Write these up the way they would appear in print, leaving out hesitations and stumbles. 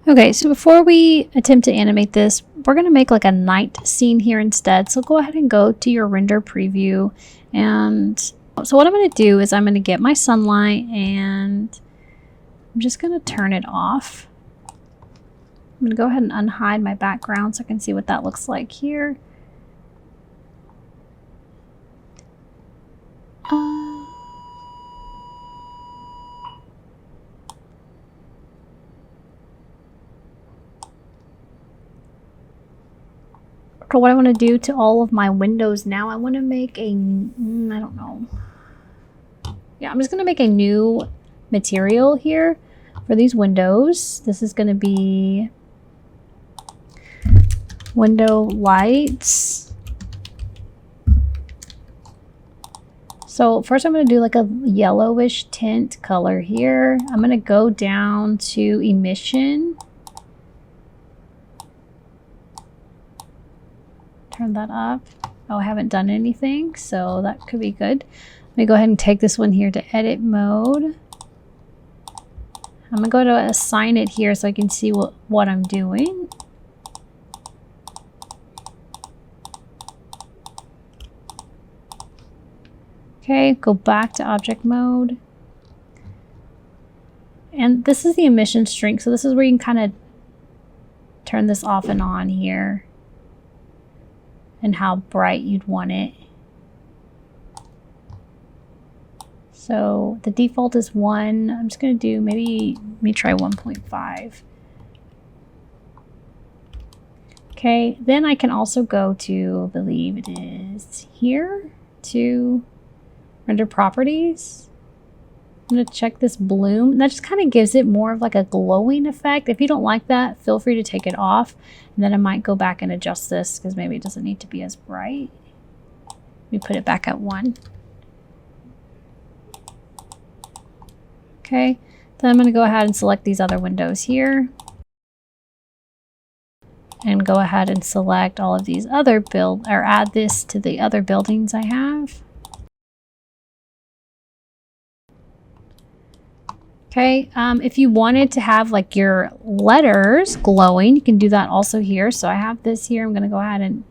Okay, so before we attempt to animate this, we're going to make like a night scene here instead. So go ahead and go to your render preview. And so what I'm going to do is I'm going to get my sunlight and I'm just going to turn it off. I'm going to go ahead and unhide my background so I can see what that looks like here. So what I want to do to all of my windows now, I want to make a, I don't know. Yeah, I'm just going to make a new material here for these windows. This is going to be window lights. So first I'm going to do like a yellowish tint color here. I'm going to go down to emission. Turn that up. Oh, I haven't done anything, so that could be good. Let me go ahead and take this one here to edit mode. I'm going to go to assign it here so I can see what I'm doing. Okay, go back to object mode. And this is the emission strength, so this is where you can kind of turn this off and on here and how bright you'd want it. So the default is 1. I'm just going to do let me try 1.5. Okay, then I can also go to, I believe it is here, to render properties. I'm going to check this bloom. That just kind of gives it more of like a glowing effect. If you don't like that, feel free to take it off. And then I might go back and adjust this because maybe it doesn't need to be as bright. Let me put it back at 1. Okay, then I'm going to go ahead and select these other windows here. And go ahead and select all of these other add this to the other buildings I have. Okay, if you wanted to have like your letters glowing, you can do that also here. So I have this here. I'm going to go ahead and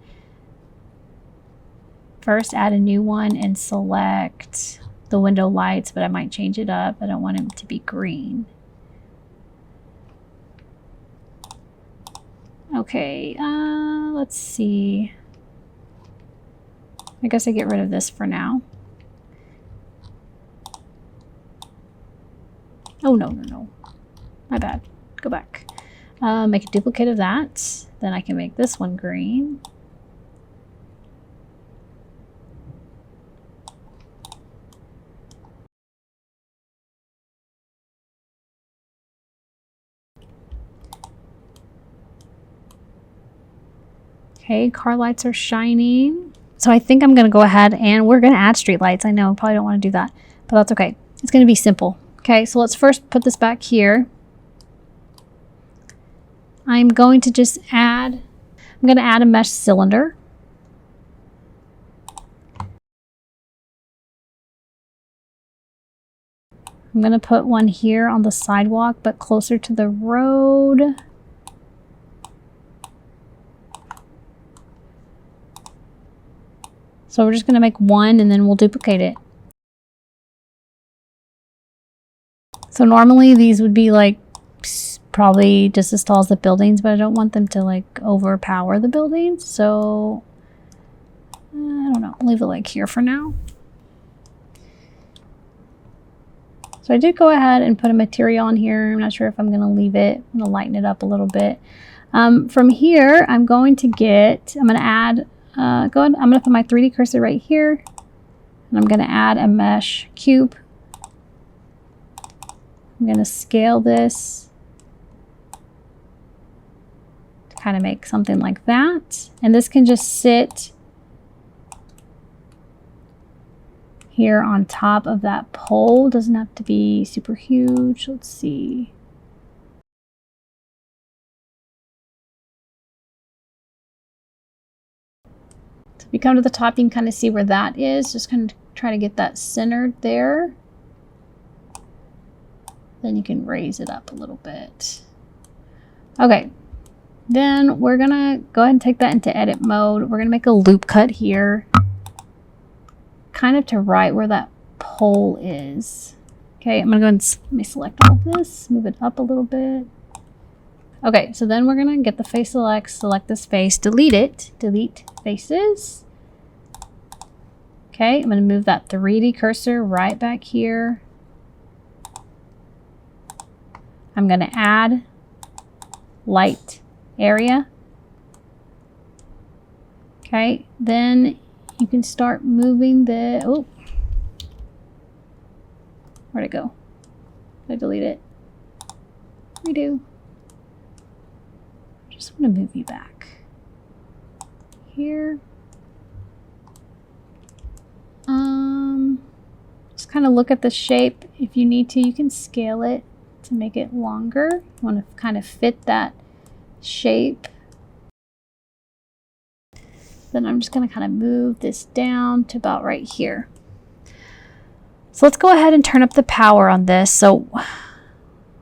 first add a new one and select the window lights, but I might change it up. I don't want them to be green. Okay, let's see. I guess I get rid of this for now. Oh, no. My bad. Go back. Make a duplicate of that. Then I can make this one green. Okay, car lights are shining. So I think I'm going to go ahead and we're going to add street lights. I know, probably don't want to do that, but that's okay. It's going to be simple. Okay, so let's first put this back here. I'm going to just add a mesh cylinder. I'm going to put one here on the sidewalk, but closer to the road. So we're just going to make one and then we'll duplicate it. So normally these would be like probably just as tall as the buildings, but I don't want them to like overpower the buildings. So I don't know, I'll leave it like here for now. So I did go ahead and put a material on here. I'm not sure if I'm going to leave it. I'm going to lighten it up a little bit. From here, I'm going to add, I'm going to put my 3D cursor right here. And I'm going to add a mesh cube. I'm going to scale this to kind of make something like that. And this can just sit here on top of that pole. Doesn't have to be super huge. Let's see. So if you come to the top, you can kind of see where that is. Just kind of try to get that centered there. Then you can raise it up a little bit. Okay, then we're gonna go ahead and take that into edit mode. We're gonna make a loop cut here, kind of to right where that pole is. Okay, I'm gonna go and let me select all of this, move it up a little bit. Okay, so then we're gonna get the face select this face, delete it, delete faces. Okay, I'm gonna move that 3D cursor right back here. I'm gonna add light area. Okay, then you can start moving the, oh, where'd it go? Did I delete it? Redo. Just want to move you back here. Just kind of look at the shape. If you need to, you can scale it to make it longer. You want to kind of fit that shape. Then I'm just going to kind of move this down to about right here. So let's go ahead and turn up the power on this. So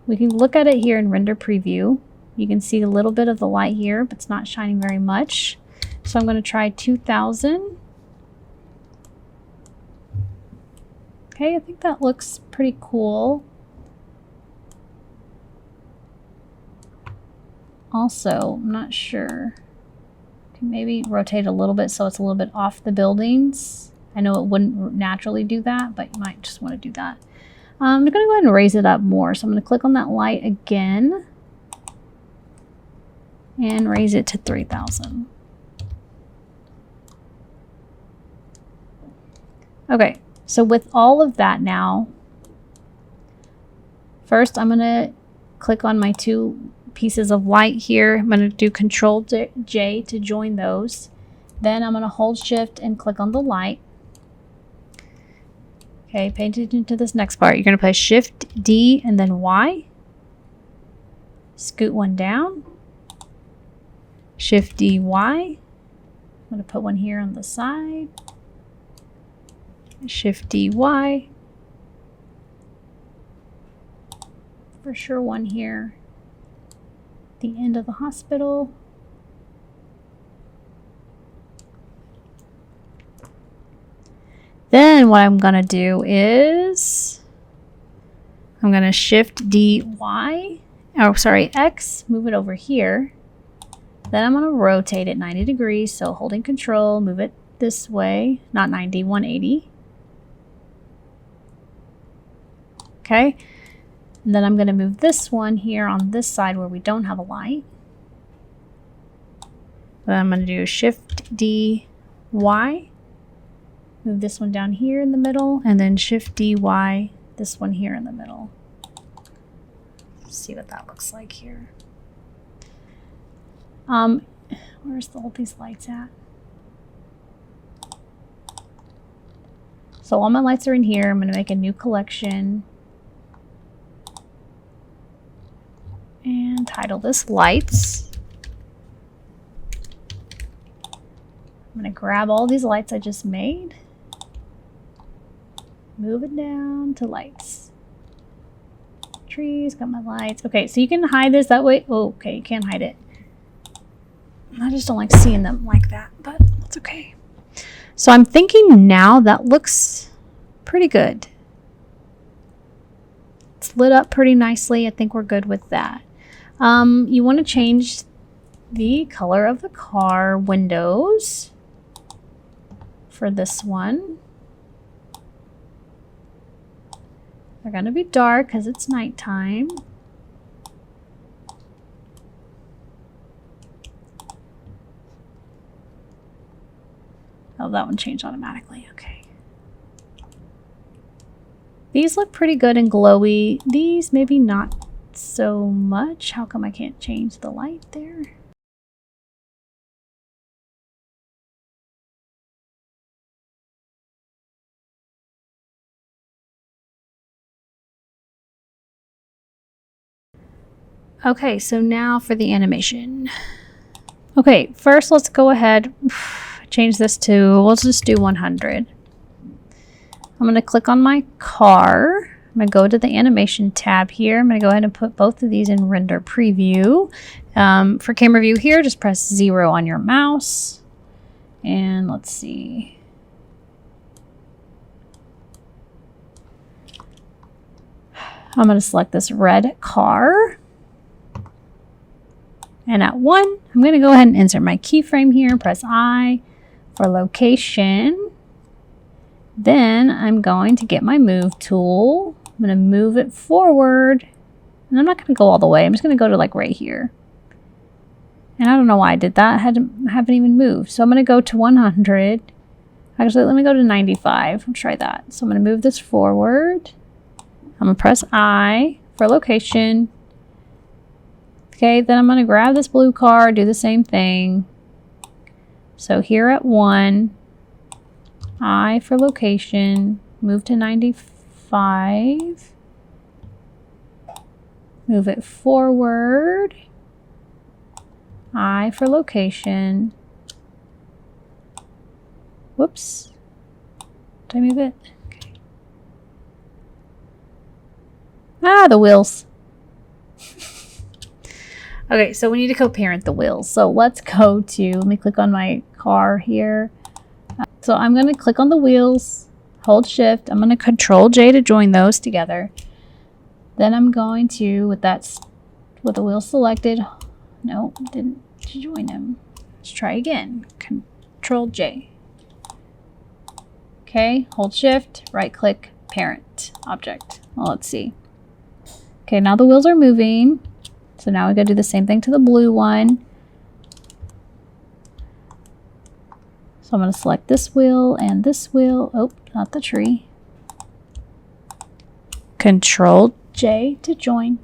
we can look at it here in render preview. You can see a little bit of the light here, but it's not shining very much. So I'm going to try 2000. Okay, I think that looks pretty cool. Also, I'm not sure. Can maybe rotate a little bit so it's a little bit off the buildings. I know it wouldn't naturally do that, but you might just want to do that. I'm going to go ahead and raise it up more. So I'm going to click on that light again and raise it to 3000. Okay, so with all of that now, first I'm going to click on my two pieces of light here. I'm going to do Control J to join those. Then I'm going to hold Shift and click on the light. Okay, pay attention to this next part. You're going to press Shift D and then Y. Scoot one down. Shift D Y. I'm going to put one here on the side. Shift D Y. For sure one here. The end of the hospital. Then what I'm gonna do is I'm gonna Shift D Y, oh sorry, X, move it over here. Then I'm gonna rotate it 90 degrees. So holding Control, move it this way, not 90, 180. Okay. And then I'm going to move this one here on this side where we don't have a light. Then I'm going to do Shift D Y. Move this one down here in the middle, and then Shift D Y, this one here in the middle. Let's see what that looks like here. Where's all these lights at? So all my lights are in here. I'm going to make a new collection. And title this Lights. I'm going to grab all these lights I just made. Move it down to lights. Trees, got my lights. Okay, so you can hide this that way. Oh, okay, you can't hide it. I just don't like seeing them like that, but that's okay. So I'm thinking now that looks pretty good. It's lit up pretty nicely. I think we're good with that. You want to change the color of the car windows for this one. They're going to be dark because it's nighttime. Oh, that one changed automatically. Okay. These look pretty good and glowy. These maybe not so much. How come I can't change the light there? Okay, so now for the animation. Okay, first let's go ahead, change this to, let's just do 100. I'm going to click on my car. I'm going to go to the animation tab here. I'm going to go ahead and put both of these in render preview. For camera view here, just press 0 on your mouse. And let's see. I'm going to select this red car. And at 1, I'm going to go ahead and insert my keyframe here. Press I for location. Then I'm going to get my move tool. I'm going to move it forward. And I'm not going to go all the way. I'm just going to go to like right here. And I don't know why I did that. I haven't even moved. So I'm going to go to 100. Actually, let me go to 95. I'll try that. So I'm going to move this forward. I'm going to press I for location. Okay, then I'm going to grab this blue car, do the same thing. So here at 1, I for location, move to 95. Move it forward. I for location. Whoops. Did I move it? Okay. Ah, the wheels. Okay, so we need to co-parent the wheels. So let's go to, let me click on my car here. So I'm going to click on the wheels, hold shift. I'm going to control J to join those together. Then I'm going to, with the wheel selected, no, didn't join them. Let's try again. Control J. Okay, hold shift, right click, parent object. Well, let's see. Okay, now the wheels are moving. So now we gotta do the same thing to the blue one. So I'm gonna select this wheel and this wheel. Oh, not the tree. Control J to join.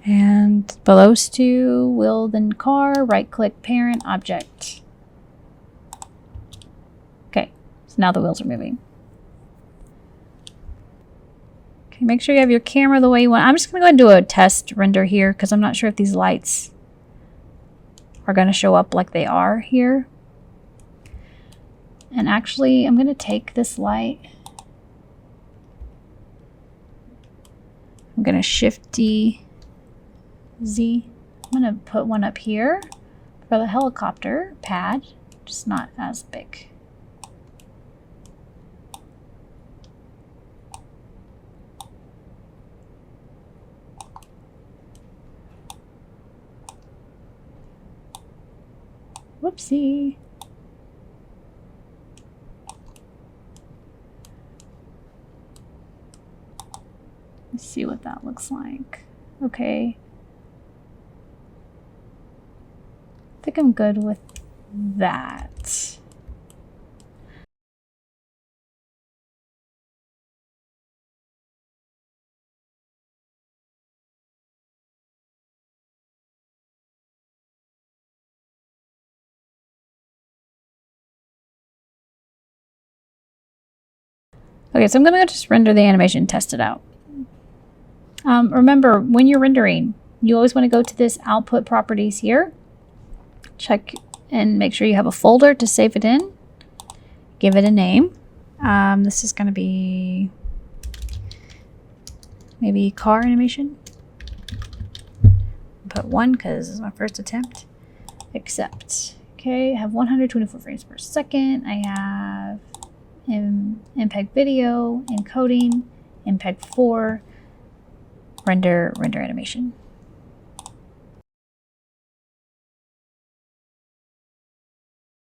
And below those two, wheel then car, right click parent object. Okay, so now the wheels are moving. Okay, make sure you have your camera the way you want. I'm just gonna go ahead and do a test render here because I'm not sure if these lights are gonna show up like they are here. And actually, I'm gonna take this light. I'm gonna Shift D, Z. I'm gonna put one up here for the helicopter pad, just not as big. Whoopsie. Let's see what that looks like. Okay. I think I'm good with that. Okay, so I'm gonna just render the animation, test it out. Remember, when you're rendering, you always want to go to this output properties here. Check and make sure you have a folder to save it in. Give it a name. This is going to be maybe car animation. Put 1 because this is my first attempt. Accept. Okay, I have 124 frames per second. I have MPEG video, encoding, MPEG 4, render animation.